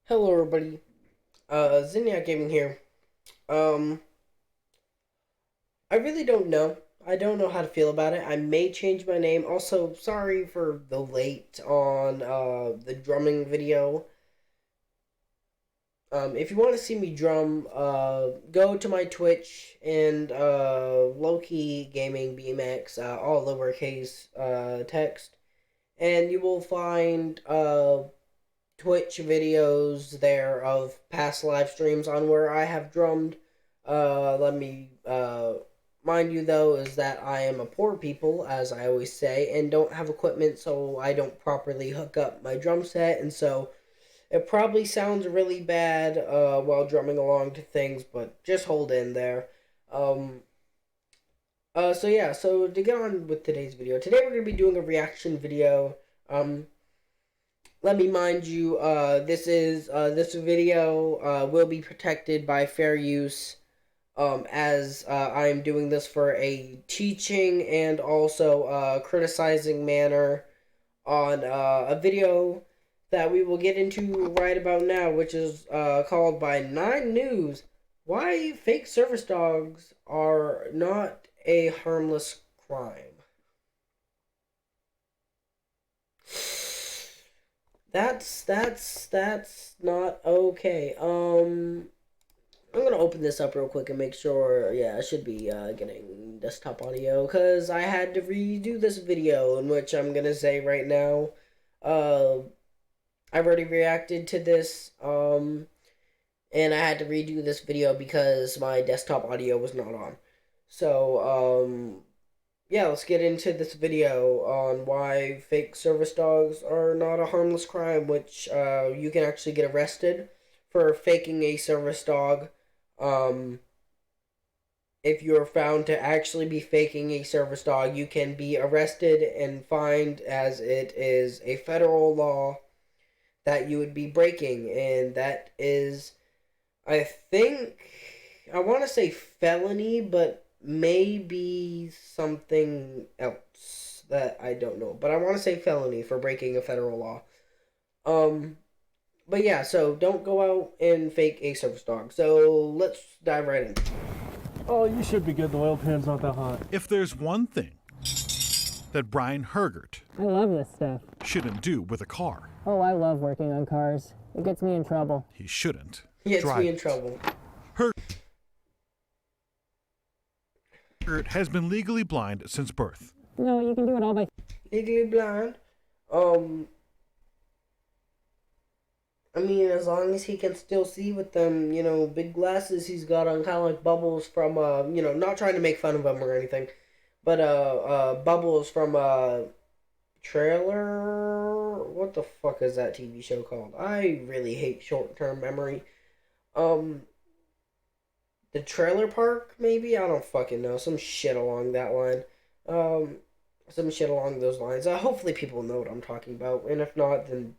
Hello, everybody. Zinniac Gaming here. Um, I really don't know. I don't know how to feel about it. I may change my name. Also, sorry for the late on the drumming video. If you want to see me drum, go to my Twitch and Lowkey Gaming BMX, all lowercase text, and you will find Twitch videos there of past live streams on where I have drummed. Let me mind you though is that I am a poor people, as I always say, and don't have equipment, so I don't properly hook up my drum set, and so it probably sounds really bad while drumming along to things, but just hold in there. Um, so yeah, so to get on with today's video, today we're gonna be doing a reaction video. Um, Let me mind you, this video will be protected by fair use, as I am doing this for a teaching and also criticizing manner on a video that we will get into right about now, which is called by Nine News: Why Fake Service Dogs Are Not a Harmless Crime. That's not okay. I'm gonna open this up real quick and make sure. Yeah, I should be getting desktop audio because I had to redo this video, in which I'm gonna say right now. Uh, I've already reacted to this. And I had to redo this video because my desktop audio was not on. So yeah, let's get into this video on why fake service dogs are not a harmless crime, which you can actually get arrested for faking a service dog. Um, if you're found to actually be faking a service dog, you can be arrested and fined, as it is a federal law that you would be breaking, and that is, I think, I want to say felony, but maybe something else that I don't know. But I want to say felony for breaking a federal law. Um, but yeah, so don't go out and fake a service dog. So let's dive right in. Oh, you should be good. The oil pan's not that hot. If there's one thing that Brian Hergert I love this stuff. shouldn't do with a car, Oh, I love working on cars. It gets me in trouble. he shouldn't Gets drive me in it. trouble. Hergert has been legally blind since birth. No, you can do it all by... Legally blind. I mean, as long as he can still see with them, big glasses he's got on, kind of like Bubbles from, not trying to make fun of him or anything, but, Bubbles from, Trailer, what the fuck is that TV show called? I really hate short-term memory. The Trailer Park, maybe? I don't fucking know, some shit along that line. Some shit along those lines. Hopefully people know what I'm talking about, and if not, then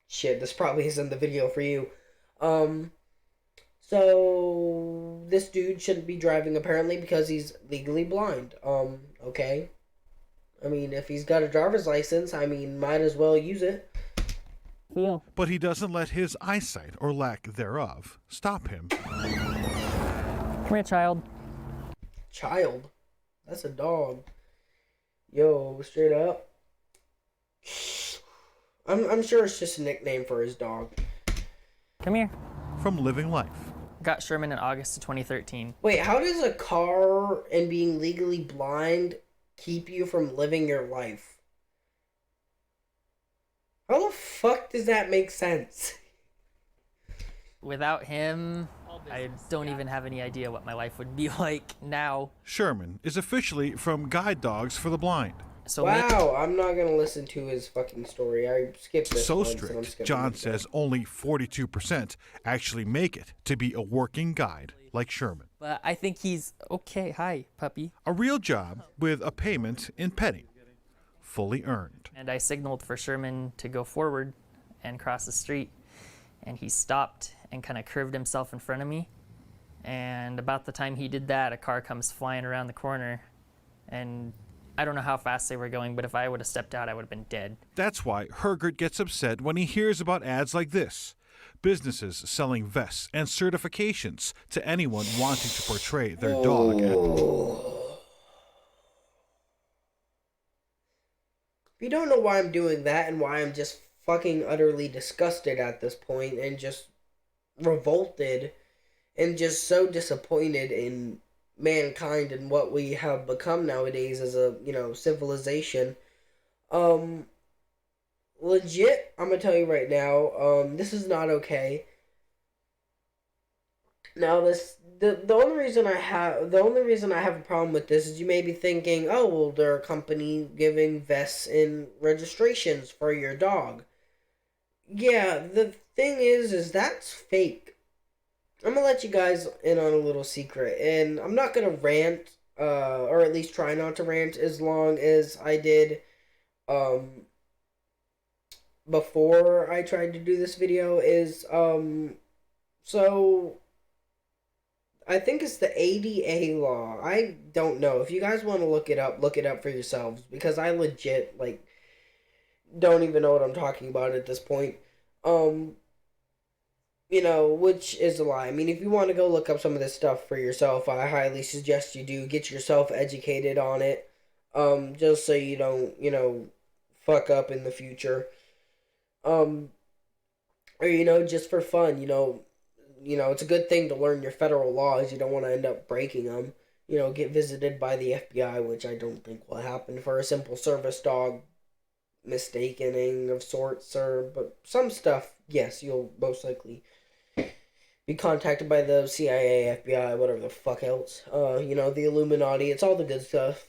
shit, this probably isn't the video for you. So this dude shouldn't be driving apparently because he's legally blind. Okay. I mean, if he's got a driver's license, I mean, might as well use it. Feel. But he doesn't let his eyesight, or lack thereof, stop him. Come here, child. Child? That's a dog. Yo, straight up. I'm sure it's just a nickname for his dog. Come here. from living life. Got Sherman in August of 2013. Wait, how does a car and being legally blind keep you from living your life? How the fuck does that make sense? Without him, I don't even have any idea what my life would be like now. Sherman is officially from Guide Dogs for the Blind. So Wow, I'm not gonna listen to his fucking story. I skipped this So one, I'm strict, skipping John this says only 42% actually make it to be a working guide like Sherman. but I think he's okay. Hi, puppy. A real job with a payment in petting, fully earned. And I signaled for Sherman to go forward and cross the street. And he stopped and kind of curved himself in front of me. And about the time he did that, a car comes flying around the corner. And I don't know how fast they were going, but if I would have stepped out, I would have been dead. That's why Hergert gets upset when he hears about ads like this. businesses selling vests and certifications to anyone wanting to portray their dog at If you don't know why I'm doing that and why I'm just fucking utterly disgusted at this point and just revolted and just so disappointed in mankind and what we have become nowadays as a, civilization. Legit, I'm gonna tell you right now, this is not okay. Now the only reason I have a problem with this is you may be thinking, oh well, they're a company giving vests and registrations for your dog. Yeah, the thing is that's fake. I'm gonna let you guys in on a little secret, and I'm not gonna rant, or at least try not to rant as long as I did, before I tried to do this video. So I think it's the ADA law. I don't know. If you guys want to look it up for yourselves, because I legit, don't even know what I'm talking about at this point. Which is a lie. I mean, if you want to go look up some of this stuff for yourself, I highly suggest you do. Get yourself educated on it, just so you don't, fuck up in the future. Or, just for fun, it's a good thing to learn your federal laws. You don't want to end up breaking them. Get visited by the FBI, which I don't think will happen for a simple service dog mistakening of sorts, but some stuff, yes, you'll most likely be contacted by the CIA, FBI, whatever the fuck else. The Illuminati, it's all the good stuff.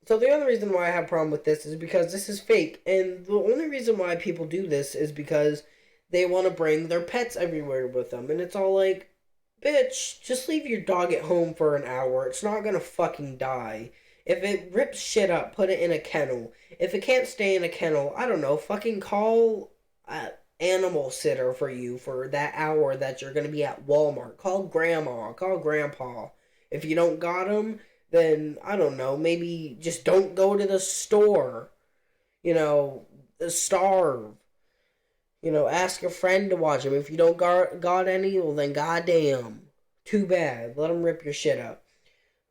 So the other reason why I have a problem with this is because this is fake, and the only reason why people do this is because they want to bring their pets everywhere with them, and it's all like, bitch, just leave your dog at home for an hour. It's not gonna fucking die. If it rips shit up, put it in a kennel. If it can't stay in a kennel, I don't know, fucking call an animal sitter for you for that hour that you're gonna be at Walmart. Call grandma, call grandpa. If you don't got them, then, I don't know, maybe just don't go to the store. Starve. Ask a friend to watch them. If you don't got any, well then goddamn. Too bad. Let them rip your shit up.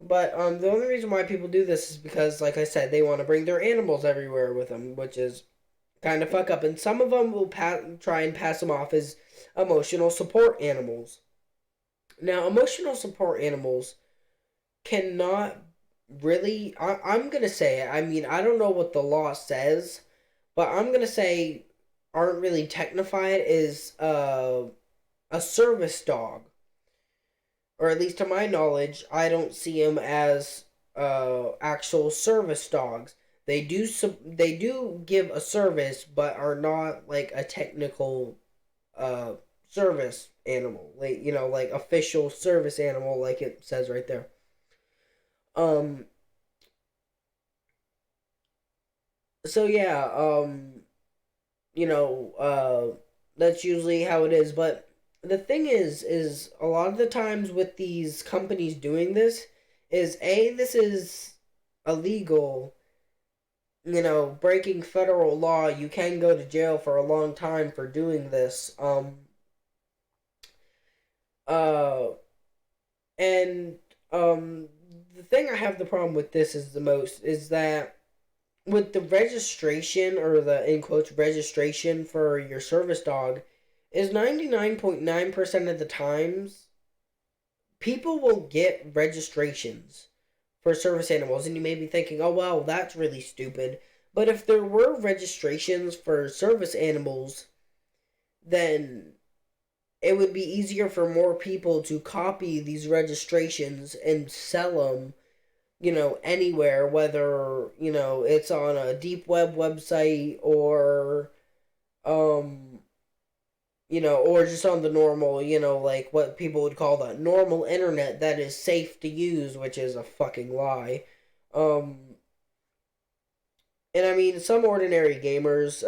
But the only reason why people do this is because, like I said, they want to bring their animals everywhere with them, which is kind of fuck up. And some of them will try and pass them off as emotional support animals. Now, emotional support animals cannot really... I'm going to say it. I mean, I don't know what the law says, but I'm going to say aren't really technified is a service dog. Or at least to my knowledge, I don't see them as actual service dogs. They do give a service, but are not like a technical service animal. Like official service animal, like it says right there. So yeah, that's usually how it is, but the thing is a lot of the times with these companies doing this is this is illegal, breaking federal law. You can go to jail for a long time for doing this. The thing I have the problem with this is that with the registration, or the, in quotes, registration for your service dog, is 99.9% of the times, people will get registrations for service animals, and you may be thinking, oh, well, that's really stupid. But if there were registrations for service animals, then it would be easier for more people to copy these registrations and sell them, anywhere, whether, it's on a deep web website or, or just on the normal, like what people would call the normal internet that is safe to use, which is a fucking lie. And I mean, some ordinary gamers,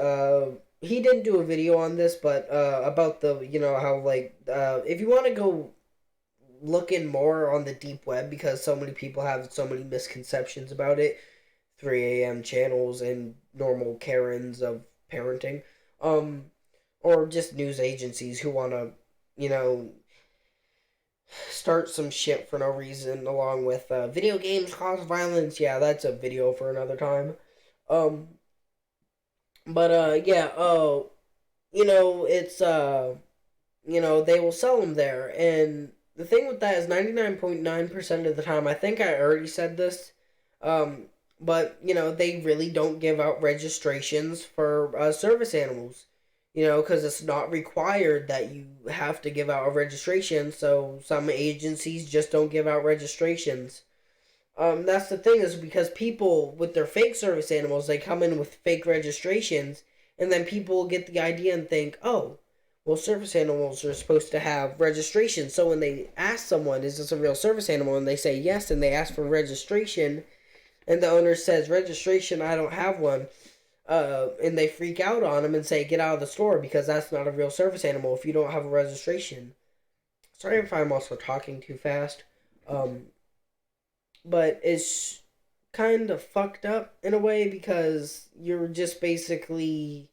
he didn't do a video on this, but, about the, how, if you want to go looking more on the deep web, because so many people have so many misconceptions about it, 3 a.m. channels and normal Karens of parenting, or just news agencies who want to, you know, start some shit for no reason, along with video games cause violence. Yeah, that's a video for another time. Um, yeah, it's they will sell them there, and the thing with that is 99.9% of the time, I think I already said this, but they really don't give out registrations for service animals, because it's not required that you have to give out a registration, so some agencies just don't give out registrations. That's the thing, is because people with their fake service animals, they come in with fake registrations, and then people get the idea and think, oh, well, service animals are supposed to have registration. So when they ask someone, is this a real service animal? And they say yes, and they ask for registration, and the owner says, registration, I don't have one. And they freak out on them and say, get out of the store, because that's not a real service animal if you don't have a registration. Sorry if I'm also talking too fast. But it's kind of fucked up in a way, because you're just basically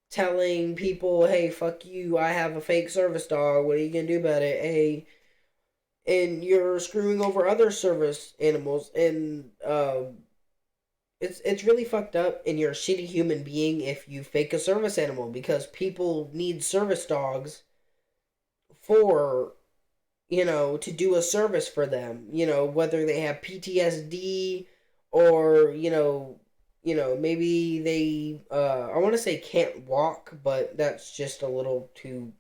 telling people, hey, fuck you, I have a fake service dog, what are you gonna do about it? Hey, and you're screwing over other service animals, and it's really fucked up, and you're a shitty human being if you fake a service animal, because people need service dogs for, to do a service for them, whether they have PTSD or, maybe they, I want to say can't walk, but that's just a little too,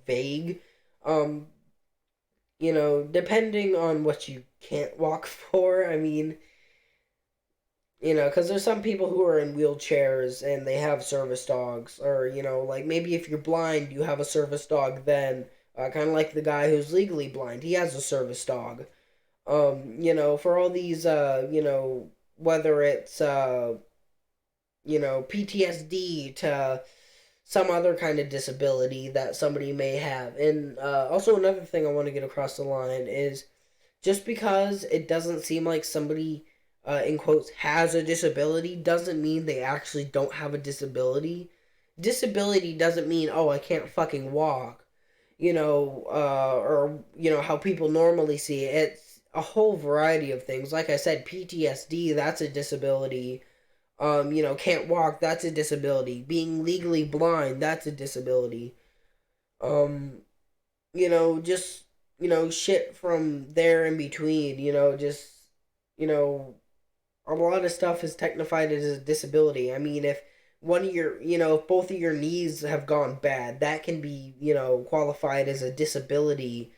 vague. Depending on what you can't walk for, I mean, because there's some people who are in wheelchairs and they have service dogs, or, like maybe if you're blind, you have a service dog then, kind of like the guy who's legally blind, he has a service dog. For all these, whether it's, PTSD to some other kind of disability that somebody may have. And also another thing I want to get across the line is, just because it doesn't seem like somebody, in quotes, has a disability, doesn't mean they actually don't have a disability. Disability doesn't mean, oh, I can't fucking walk, or, how people normally see it. It's a whole variety of things. Like I said, PTSD, that's a disability. Can't walk, that's a disability. Being legally blind, that's a disability. Just, shit from there in between, just, a lot of stuff is technified as a disability. I mean, if one of your, if both of your knees have gone bad, that can be, qualified as a disability.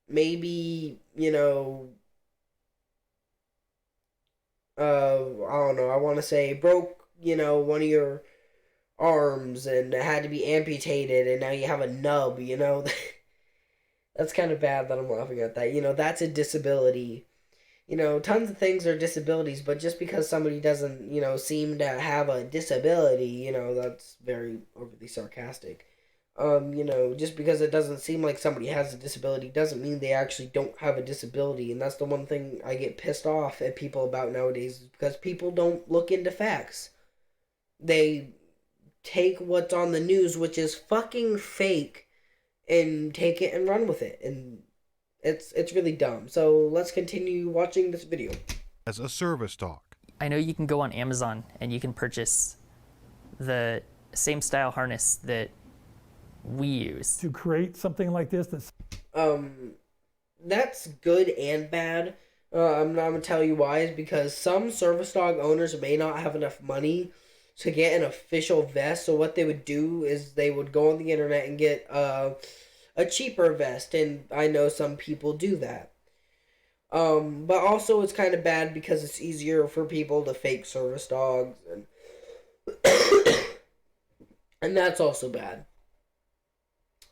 Maybe, I don't know, I want to say broke, one of your arms and it had to be amputated and now you have a nub, That's kind of bad that I'm laughing at that. That's a disability. Tons of things are disabilities, but just because somebody doesn't, seem to have a disability, that's very overly sarcastic. Just because it doesn't seem like somebody has a disability doesn't mean they actually don't have a disability. And that's the one thing I get pissed off at people about nowadays, is because people don't look into facts. They take what's on the news, which is fucking fake, and take it and run with it. And it's really dumb. So let's continue watching this video. As a service dog. I know you can go on Amazon and you can purchase the same style harness that we use to create something like this. That's good and bad. I'm not gonna tell you why. Is because some service dog owners may not have enough money to get an official vest. So what they would do is they would go on the internet and get a cheaper vest, and I know some people do that. But also it's kind of bad because it's easier for people to fake service dogs, and and that's also bad.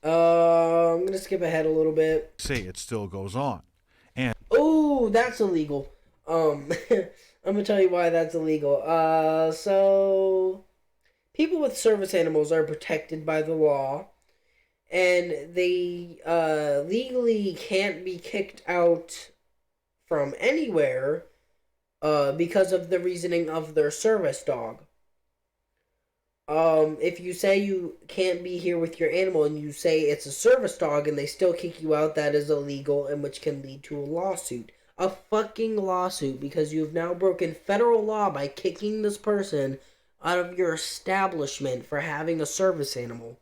I'm gonna skip ahead a little bit. Say it still goes on. And oh, that's illegal. I'm gonna tell you why that's illegal. So people with service animals are protected by the law, and they legally can't be kicked out from anywhere because of the reasoning of their service dog. If you say you can't be here with your animal and you say it's a service dog and they still kick you out, that is illegal and which can lead to a lawsuit. A fucking lawsuit because you've now broken federal law by kicking this person out of your establishment for having a service animal.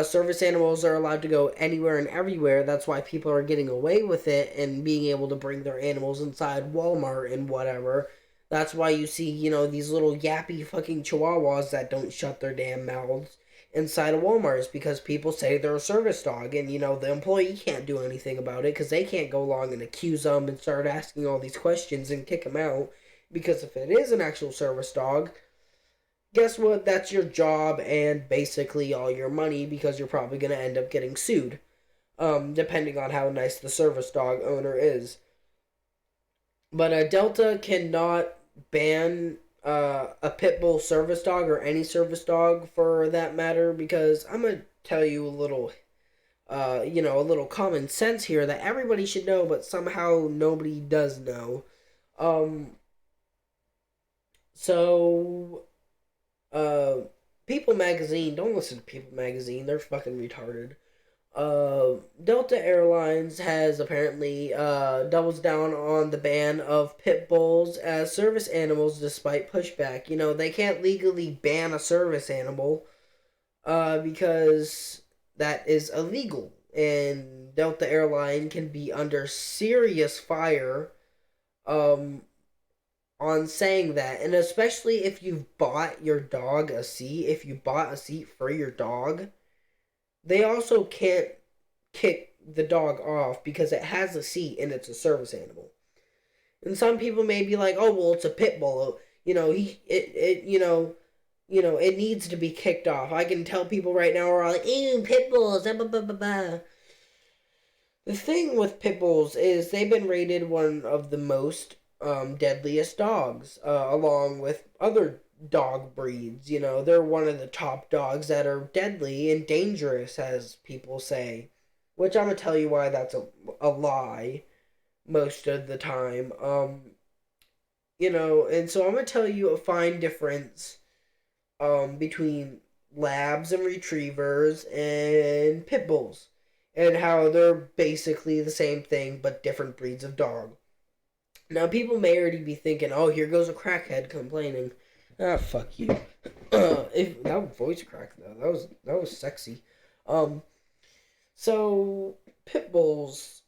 Service animals are allowed to go anywhere and everywhere. That's why people are getting away with it and being able to bring their animals inside Walmart and whatever. That's why you see, these little yappy fucking chihuahuas that don't shut their damn mouths inside of Walmart. Is because people say they're a service dog and, the employee can't do anything about it because they can't go along and accuse them and start asking all these questions and kick them out. Because if it is an actual service dog, guess what? That's your job and basically all your money because you're probably going to end up getting sued, depending on how nice the service dog owner is. But Delta cannot ban a pit bull service dog or any service dog for that matter because I'm going to tell you a little, a little common sense here that everybody should know, but somehow nobody does know. So People Magazine, don't listen to People Magazine, they're fucking retarded. Delta Airlines has apparently doubles down on the ban of pit bulls as service animals despite pushback. They can't legally ban a service animal because that is illegal. And Delta Airline can be under serious fire on saying that. And especially if you've bought your dog a seat, if you bought a seat for your dog, they also can't kick the dog off because it has a seat and it's a service animal. And some people may be like, "Oh, well, it's a pit bull. It needs to be kicked off." I can tell people right now are like, "Ew, pit bulls." Blah, blah, blah, blah. The thing with pit bulls is they've been rated one of the most deadliest dogs, along with other dog breeds. They're one of the top dogs that are deadly and dangerous, as people say, which I'm gonna tell you why that's a lie most of the time. And so I'm gonna tell you a fine difference between labs and retrievers and pit bulls and how they're basically the same thing but different breeds of dog. Now people may already be thinking, "Oh, here goes a crackhead complaining." Ah, fuck you. If that voice crack though, that was sexy. So pit bulls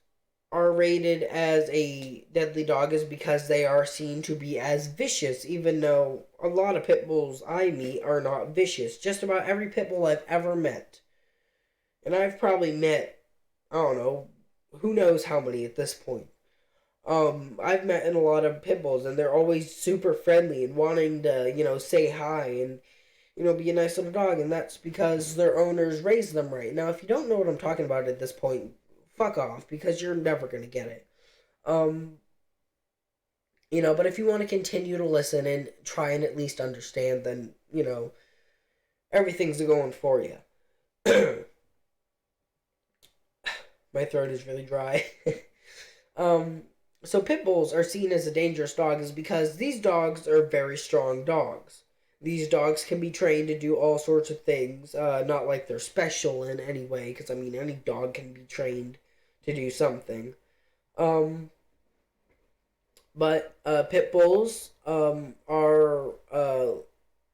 are rated as a deadly dog is because they are seen to be as vicious, even though a lot of pit bulls I meet are not vicious. Just about every pit bull I've ever met, and I've probably met, I don't know, who knows how many at this point. I've met in a lot of pit bulls, and they're always super friendly and wanting to, say hi and, be a nice little dog, and that's because their owners raised them right. Now, if you don't know what I'm talking about at this point, fuck off, because you're never going to get it. But if you want to continue to listen and try and at least understand, then, everything's going for you. My throat is really dry. So pit bulls are seen as a dangerous dog is because these dogs are very strong dogs. These dogs can be trained to do all sorts of things, not like they're special in any way, because, any dog can be trained to do something. But pit bulls are,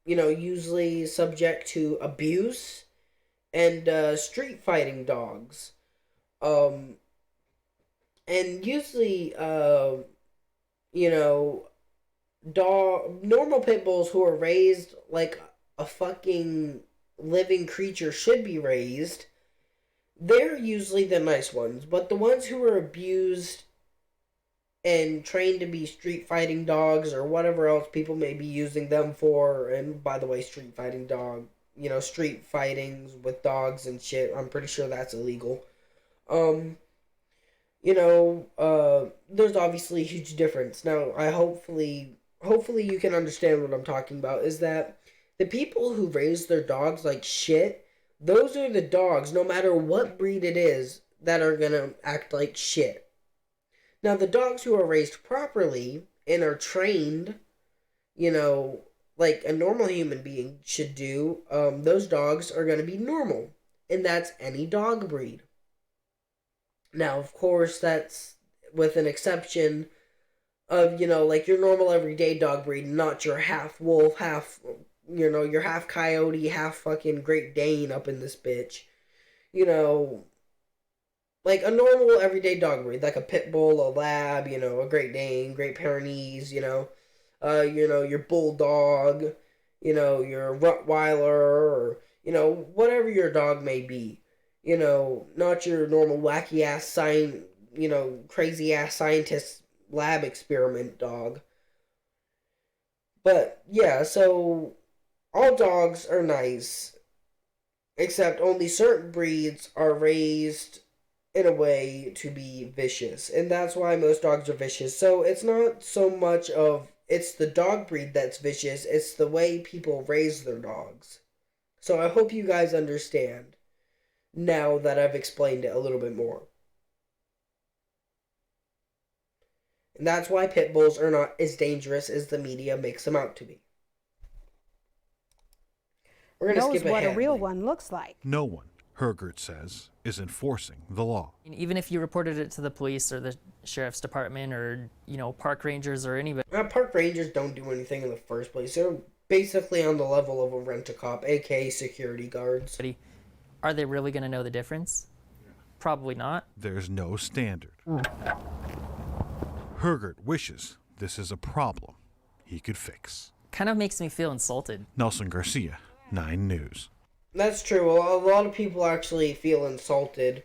usually subject to abuse and street fighting dogs. And usually, normal pit bulls who are raised like a fucking living creature should be raised, they're usually the nice ones. But the ones who are abused and trained to be street fighting dogs or whatever else people may be using them for, and by the way, street fighting dog, street fightings with dogs and shit, I'm pretty sure that's illegal. There's obviously a huge difference. Now, hopefully you can understand what I'm talking about, is that the people who raise their dogs like shit, those are the dogs, no matter what breed it is, that are gonna act like shit. Now, the dogs who are raised properly and are trained, like a normal human being should do, those dogs are going to be normal. And that's any dog breed. Now, of course, that's with an exception of, like your normal everyday dog breed, not your half wolf, half, your half coyote, half fucking Great Dane up in this bitch. Like a normal everyday dog breed, like a pit bull, a lab, a Great Dane, Great Pyrenees, your bulldog, your Rottweiler, or, whatever your dog may be. Not your normal wacky ass crazy ass scientist lab experiment dog. But yeah, so all dogs are nice, except only certain breeds are raised in a way to be vicious, and that's why most dogs are vicious. So it's not so much of it's the dog breed that's vicious, it's the way people raise their dogs. So I hope you guys understand now that I've explained it a little bit more. And that's why pit bulls are not as dangerous as the media makes them out to be. We're going to skip ahead. Knows what a real one looks like. No one, Hergert says, is enforcing the law. Even if you reported it to the police or the sheriff's department or, park rangers or anybody. Park rangers don't do anything in the first place. They're basically on the level of a rent-a-cop, aka security guards. Are they really going to know the difference? Probably not. There's no standard. Hergert wishes this is a problem he could fix. Kind of makes me feel insulted. Nelson Garcia, 9 News. That's true. A lot of people actually feel insulted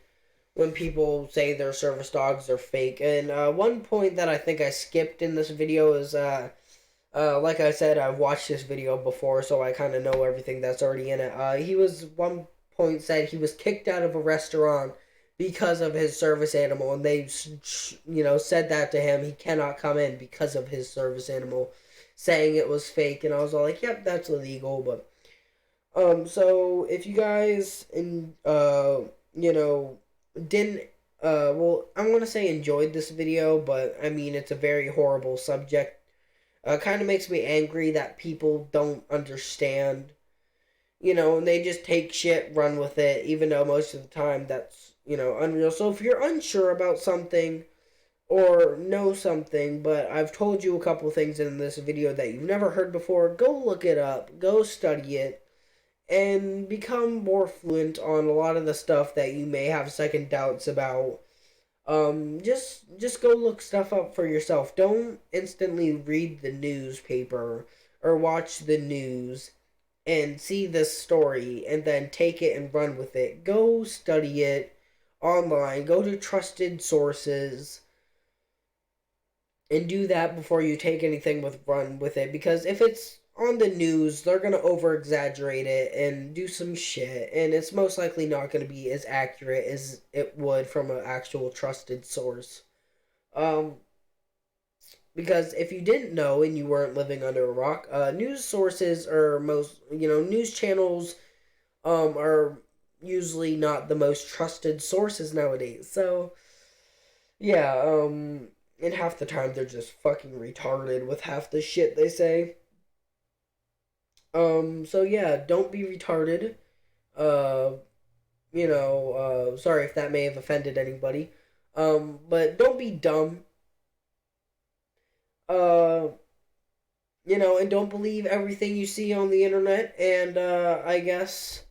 when people say their service dogs are fake. And one point that I think I skipped in this video is, like I said, I've watched this video before, so I kind of know everything that's already in it. He was, one point said he was kicked out of a restaurant because of his service animal, and they, said that to him. He cannot come in because of his service animal, saying it was fake. And I was all like, yep, that's illegal. But so if you guys didn't well, I'm gonna say enjoyed this video, but I mean it's a very horrible subject. Kind of makes me angry that people don't understand, and they just take shit, run with it, even though most of the time that's unreal. So if you're unsure about something or know something, but I've told you a couple things in this video that you've never heard before, go look it up, go study it, and become more fluent on a lot of the stuff that you may have second doubts about. Just go look stuff up for yourself. Don't instantly read the newspaper or watch the news and see this story and then take it and run with it. Go study it online. Go to trusted sources and do that before you take anything run with it, because if it's on the news, they're going to over-exaggerate it and do some shit, and it's most likely not going to be as accurate as it would from an actual trusted source. Because if you didn't know and you weren't living under a rock, news sources are news channels are usually not the most trusted sources nowadays. So, yeah, and half the time they're just fucking retarded with half the shit they say. So yeah, don't be retarded. Sorry if that may have offended anybody. But don't be dumb. And don't believe everything you see on the internet. And, I guess,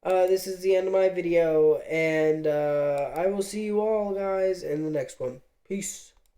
this is the end of my video. And, I will see you all, guys, in the next one. Peace.